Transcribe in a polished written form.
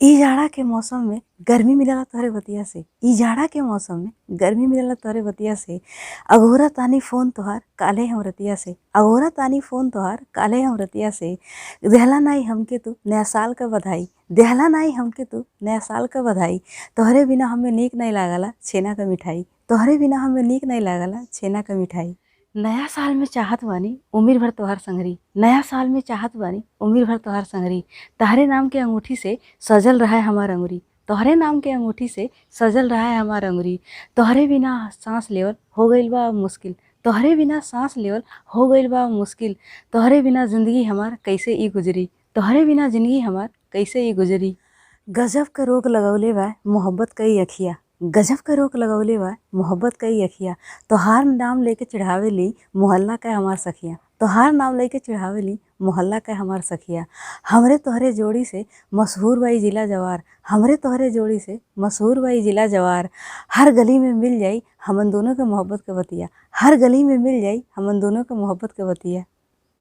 इ जाड़ा के मौसम में गर्मी मिलला तोहरे बतिया से। इ जाड़ा के मौसम में गर्मी मिलला तोहरे बतिया से। अघोरा तानी फोन तोहार काल्हे हम रतिया से। अघोरा तानी फोन तोहार काल्हे हम रतिया से। देहला नाई हमके तू नया साल क बधाई। देहला नाई हमके तू नया साल क बधाई। तोहरे बिना हमें नीक नहीं लागला छेना क मिठाई। तोहरे बिना हमें नीक नहीं लागला छेना क मिठाई। नया साल में चाहत बानी उम्र भर तोहार संगरी। नया साल में चाहत बानी उम्र भर तोहार संगरी। तहरे नाम के अंगूठी से सजल रहा है हमार अंगुरी। तोहरे नाम के अंगूठी से सजल रहा है हमार अंगुरी। तोहरे बिना सांस लेवल हो गइल बा अब मुश्किल। तोहरे बिना सांस लेवल हो गइल बा अब मुश्किल। तोहरे बिना जिंदगी हमार कैसे ई गुजरी। तोहरे बिना जिंदगी हमार कैसे ई गुजरी। गजब क रोग लगौले बा मोहब्बत कई अखिया। गजब क रोग लगौले बा मोहब्बत कई अखिया। तोहार नाम लेके चढ़ावेली मोहल्ला का हमार सखिया। तोहार नाम लेके चढ़ावेली मोहल्ला का हमार सखिया। हमरे तोहरे जोड़ी से मशहूर बा इ जिला जवार। हमरे तोहरे जोड़ी से मशहूर बा इ जिला जवार। हर गली में मिल जाई हमन दोनों के मोहब्बत के बतिया। हर गली में मिल जाई हमन दोनों के मोहब्बत के बतिया।